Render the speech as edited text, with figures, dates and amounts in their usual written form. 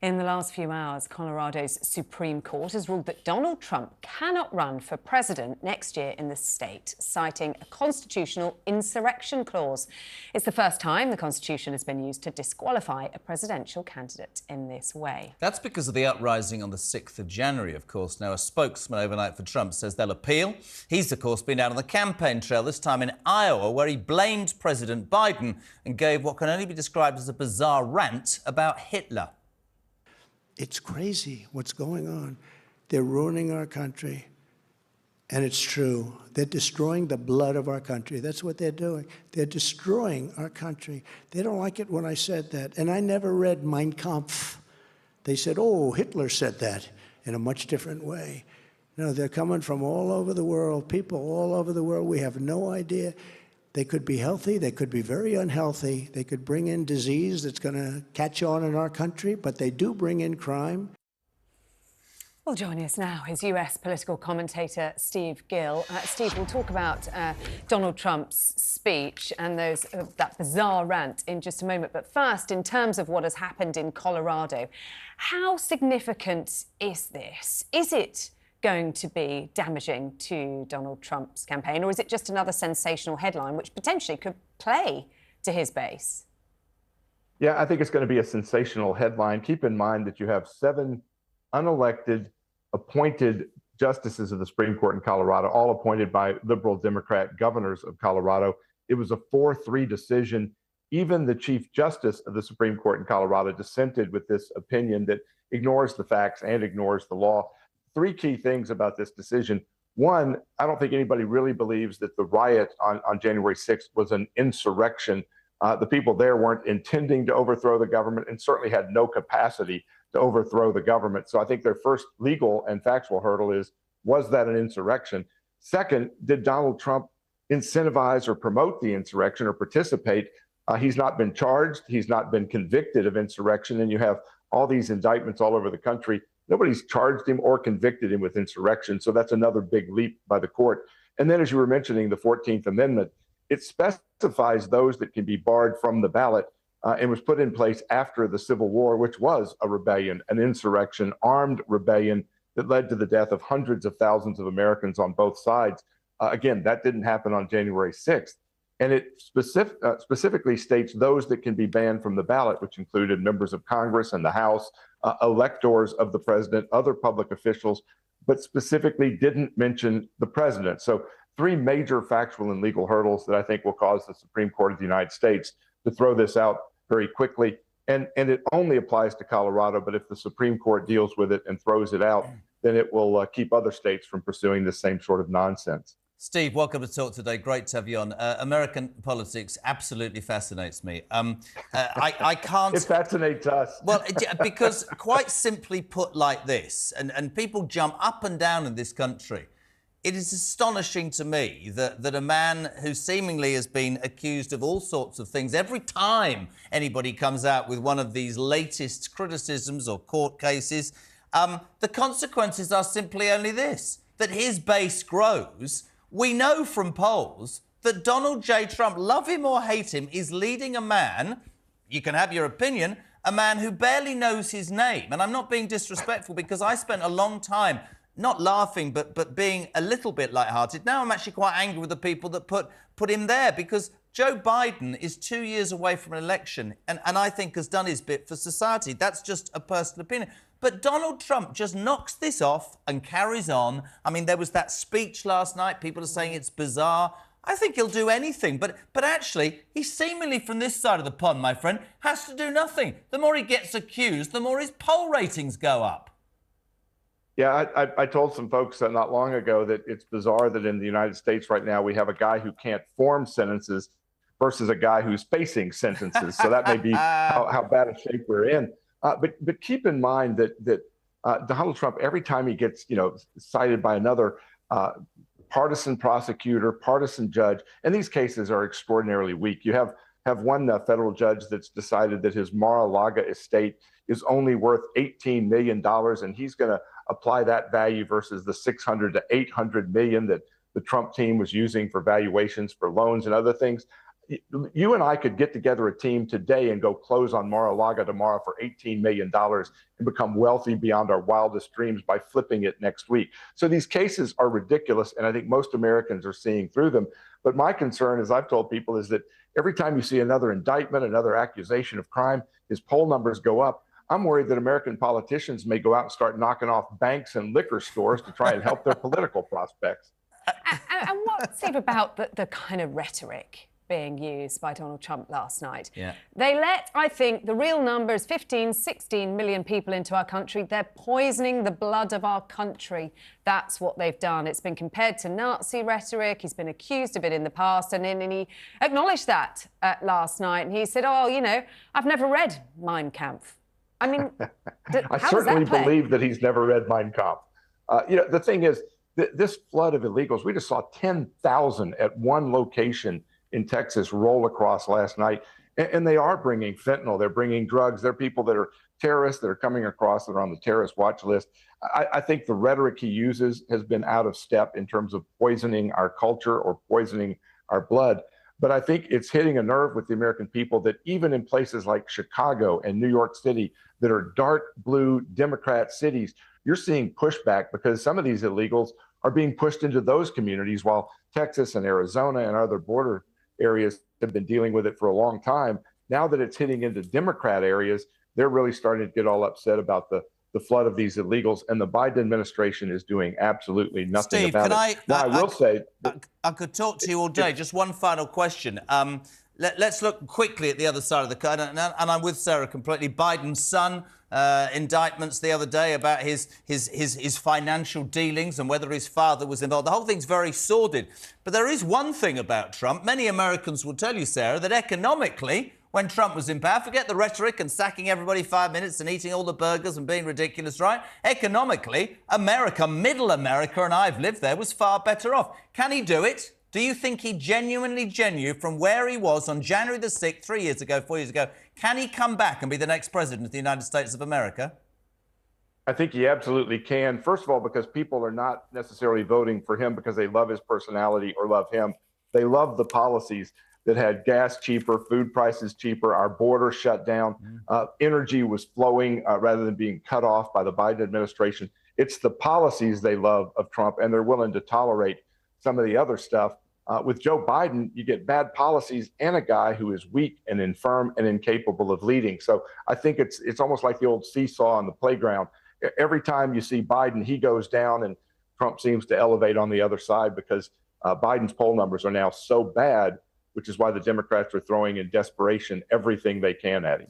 In the last few hours, Colorado's Supreme Court has ruled that Donald Trump cannot run for president next year in the state, citing a constitutional insurrection clause. It's the first time the Constitution has been used to disqualify a presidential candidate in this way. That's because of the uprising on the 6th of January, of course. Now, a spokesman overnight for Trump says they'll appeal. He's, of course, been out on the campaign trail, this time in Iowa, where he blamed President Biden and gave what can only be described as a bizarre rant about Hitler. It's crazy what's going on. They're ruining our country. And it's true. They're destroying the blood of our country. That's what they're doing. They're destroying our country. They don't like it when I said that. And I never read Mein Kampf. They said, oh, Hitler said that in a much different way. No, they're coming from all over the world, people all over the world. We have no idea. They could be healthy, they could be very unhealthy, they could bring in disease that's going to catch on in our country, but they do bring in crime. Well, joining us now is US political commentator Steve Gill. Steve, we'll talk about Donald Trump's speech and that bizarre rant in just a moment. But first, in terms of what has happened in Colorado, how significant is this? Is it going to be damaging to Donald Trump's campaign, or is it just another sensational headline which potentially could play to his base? Yeah, I think it's going to be a sensational headline. Keep in mind that you have 7 unelected, appointed justices of the Supreme Court in Colorado, all appointed by liberal Democrat governors of Colorado. It was a 4-3 decision. Even the Chief Justice of the Supreme Court in Colorado dissented with this opinion that ignores the facts and ignores the law. 3 key things about this decision. One, I don't think anybody really believes that the riot on January 6th was an insurrection. The people there weren't intending to overthrow the government and certainly had no capacity to overthrow the government. So I think their first legal and factual hurdle is, was that an insurrection? Second, did Donald Trump incentivize or promote the insurrection or participate? He's not been charged. He's not been convicted of insurrection. And you have all these indictments all over the country. Nobody's charged him or convicted him with insurrection. So that's another big leap by the court. And then, as you were mentioning, the 14th Amendment, it specifies those that can be barred from the ballot and was put in place after the Civil War, which was a rebellion, an insurrection, armed rebellion that led to the death of hundreds of thousands of Americans on both sides. Again, that didn't happen on January 6th. And it specifically states those that can be banned from the ballot, which included members of Congress and the House, electors of the president, other public officials, but specifically didn't mention the president. So 3 major factual and legal hurdles that I think will cause the Supreme Court of the United States to throw this out very quickly. And it only applies to Colorado, but if the Supreme Court deals with it and throws it out, then it will keep other states from pursuing the same sort of nonsense. Steve, welcome to Talk Today. Great to have you on. American politics absolutely fascinates me. I can't... It fascinates us. Well, because quite simply put like this, and people jump up and down in this country, it is astonishing to me that a man who seemingly has been accused of all sorts of things, every time anybody comes out with one of these latest criticisms or court cases, the consequences are simply only this, that his base grows. We know from polls that Donald J. Trump, love him or hate him, is leading a man, you can have your opinion, a man who barely knows his name. And I'm not being disrespectful because I spent a long time not laughing, but being a little bit lighthearted. Now I'm actually quite angry with the people that put him there, because Joe Biden is 2 years away from an election and I think has done his bit for society. That's just a personal opinion. But Donald Trump just knocks this off and carries on. I mean, there was that speech last night. People are saying it's bizarre. I think he'll do anything. But actually, he seemingly from this side of the pond, my friend, has to do nothing. The more he gets accused, the more his poll ratings go up. Yeah, I told some folks not long ago that it's bizarre that in the United States right now we have a guy who can't form sentences versus a guy who's facing sentences. So that may be how bad a shape we're in. But keep in mind that Donald Trump, every time he gets cited by another partisan prosecutor, partisan judge, and these cases are extraordinarily weak. You have one federal judge that's decided that his Mar-a-Lago estate is only worth $18 million, and he's going to apply that value versus the $600 to $800 million that the Trump team was using for valuations for loans and other things. You and I could get together a team today and go close on Mar-a-Lago tomorrow for $18 million and become wealthy beyond our wildest dreams by flipping it next week. So these cases are ridiculous, and I think most Americans are seeing through them. But my concern, as I've told people, is that every time you see another indictment, another accusation of crime, his poll numbers go up. I'm worried that American politicians may go out and start knocking off banks and liquor stores to try and help their political prospects. And what, Steve, about the kind of rhetoric being used by Donald Trump last night? Yeah. They let, I think, the real number is 15, 16 million people into our country. They're poisoning the blood of our country. That's what they've done. It's been compared to Nazi rhetoric. He's been accused of it in the past, and he acknowledged that last night. And he said, oh, you know, I've never read Mein Kampf. I mean, I certainly believe that he's never read Mein Kampf. You know, the thing is, this flood of illegals, we just saw 10,000 at one location in Texas roll across last night. And they are bringing fentanyl. They're bringing drugs. They're people that are terrorists that are coming across that are on the terrorist watch list. I think the rhetoric he uses has been out of step in terms of poisoning our culture or poisoning our blood. But I think it's hitting a nerve with the American people that even in places like Chicago and New York City that are dark blue Democrat cities, you're seeing pushback because some of these illegals are being pushed into those communities while Texas and Arizona and other border areas have been dealing with it for a long time. Now that it's hitting into Democrat areas, they're really starting to get all upset about the flood of these illegals, and the Biden administration is doing absolutely nothing Steve, about it. Now, I will say... I could talk to you all day. Just one final question. Let's look quickly at the other side of the coin, and I'm with Sarah completely. Biden's son, indictments the other day about his financial dealings and whether his father was involved. The whole thing's very sordid. But there is one thing about Trump. Many Americans will tell you, Sarah, that economically, when Trump was in power, forget the rhetoric and sacking everybody 5 minutes and eating all the burgers and being ridiculous, right? Economically, America, middle America, and I've lived there, was far better off. Can he do it? Do you think he genuinely from where he was on January the 6th, 3 years ago, 4 years ago, can he come back and be the next president of the United States of America? I think he absolutely can. First of all, because people are not necessarily voting for him because they love his personality or love him. They love the policies that had gas cheaper, food prices cheaper, our border shut down, energy was flowing rather than being cut off by the Biden administration. It's the policies they love of Trump, and they're willing to tolerate some of the other stuff. With Joe Biden, you get bad policies and a guy who is weak and infirm and incapable of leading. So I think it's almost like the old seesaw on the playground. Every time you see Biden, he goes down and Trump seems to elevate on the other side because Biden's poll numbers are now so bad, which is why the Democrats are throwing in desperation everything they can at him.